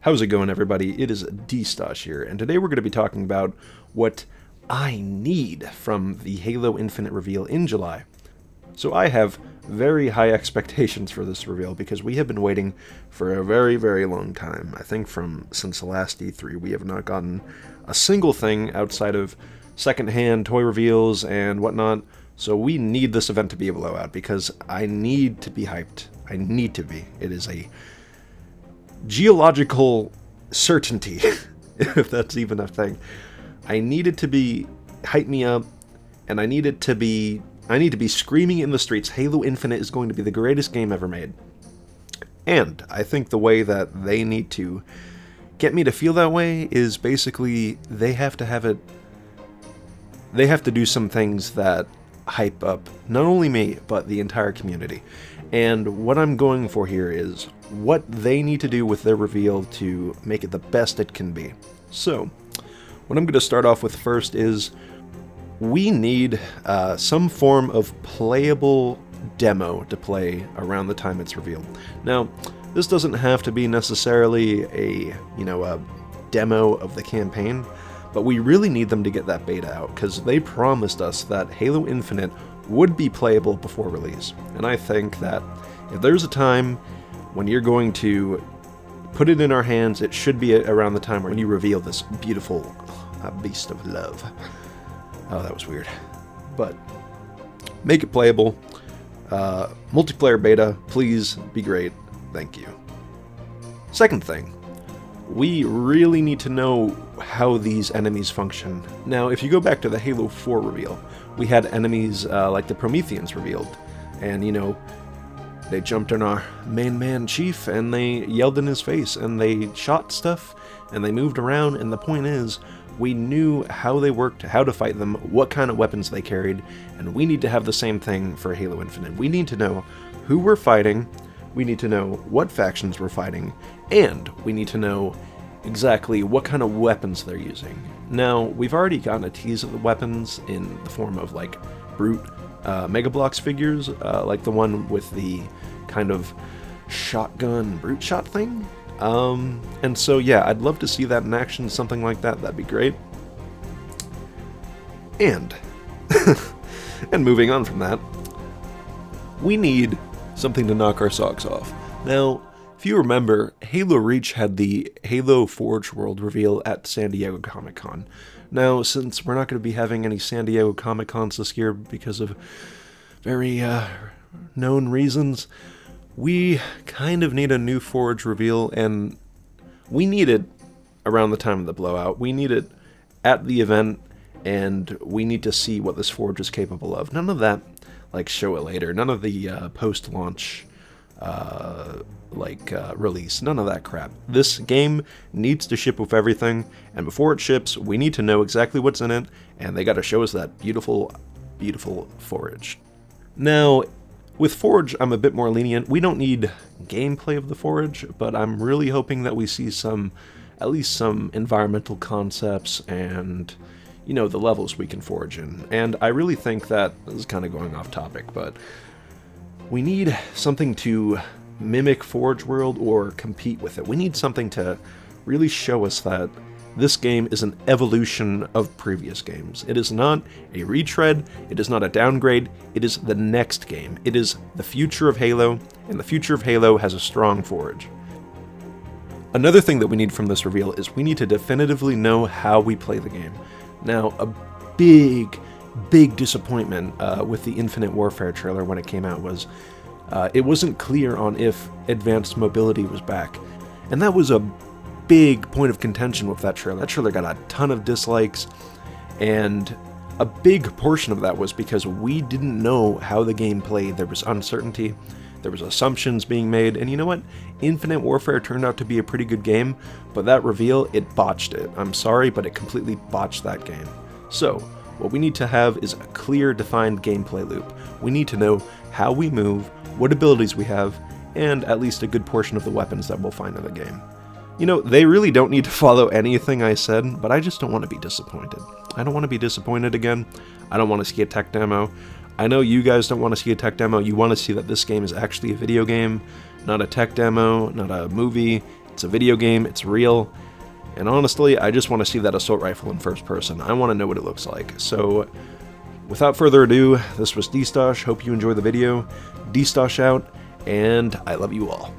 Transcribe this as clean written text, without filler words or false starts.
How's it going, everybody? It is D-Stosh here, and today we're going to be talking about what I need from the Halo Infinite reveal in July. So I have very high expectations for this reveal because we have been waiting for a very, very long time. I think since the last E3 we have not gotten a single thing outside of secondhand toy reveals and whatnot, so we need this event to be a blowout because I need to be hyped. I need to be. It is a geological certainty, if that's even a thing. I need it to be hype me up, and I need to be screaming in the streets, Halo Infinite is going to be the greatest game ever made. And I think the way that they need to get me to feel that way is basically they have to do some things that hype up not only me, but the entire community. And what I'm going for here is what they need to do with their reveal to make it the best it can be. So, what I'm going to start off with first is we need some form of playable demo to play around the time it's revealed. Now, this doesn't have to be necessarily a demo of the campaign, but we really need them to get that beta out because they promised us that Halo Infinite would be playable before release. And I think that if there's a time when you're going to put it in our hands, it should be around the time when you reveal this beautiful beast of love. Oh, that was weird. But make it playable. Multiplayer beta, please be great. Thank you. Second thing, we really need to know how these enemies function. Now, if you go back to the Halo 4 reveal, we had enemies like the Prometheans revealed, and they jumped on our main man Chief and they yelled in his face and they shot stuff and they moved around, and the point is we knew how they worked, how to fight them, what kind of weapons they carried, and we need to have the same thing for Halo Infinite. We need to know who we're fighting, we need to know what factions we're fighting, and we need to know exactly what kind of weapons they're using. Now, we've already gotten a tease of the weapons in the form of like brute Mega Bloks figures, like the one with the kind of shotgun brute shot thing. And so yeah, I'd love to see that in action, something like that. That'd be great. And and moving on from that, we need something to knock our socks off. Now, if you remember, Halo Reach had the Halo Forge World reveal at San Diego Comic-Con. Now, since we're not going to be having any San Diego Comic-Cons this year because of very known reasons, we kind of need a new Forge reveal, and we need it around the time of the blowout. We need it at the event, and we need to see what this Forge is capable of. None of that, like, show it later. None of the post-launch release. None of that crap. This game needs to ship with everything, and before it ships, we need to know exactly what's in it, and they gotta show us that beautiful, beautiful Forge. Now, with Forge, I'm a bit more lenient. We don't need gameplay of the Forge, but I'm really hoping that we see at least some environmental concepts and, the levels we can forge in. And I really think that, this is kind of going off topic, but we need something to mimic Forge World or compete with it. We need something to really show us that this game is an evolution of previous games. It is not a retread, it is not a downgrade, it is the next game. It is the future of Halo, and the future of Halo has a strong Forge. Another thing that we need from this reveal is we need to definitively know how we play the game. Now, a big disappointment with the Infinite Warfare trailer when it came out was it wasn't clear on if advanced mobility was back. And that was a big point of contention with that trailer. That trailer got a ton of dislikes, and a big portion of that was because we didn't know how the game played. There was uncertainty, there was assumptions being made, and you know what? Infinite Warfare turned out to be a pretty good game, but that reveal, it botched it. I'm sorry, but it completely botched that game. So, what we need to have is a clear, defined gameplay loop. We need to know how we move, what abilities we have, and at least a good portion of the weapons that we'll find in the game. They really don't need to follow anything I said, but I just don't want to be disappointed. I don't want to be disappointed again. I don't want to see a tech demo. I know you guys don't want to see a tech demo. You want to see that this game is actually a video game, not a tech demo, not a movie. It's a video game, it's real, and honestly, I just want to see that assault rifle in first person. I want to know what it looks like. So, without further ado, this was D-Stosh. Hope you enjoy the video. D-Stosh out, and I love you all.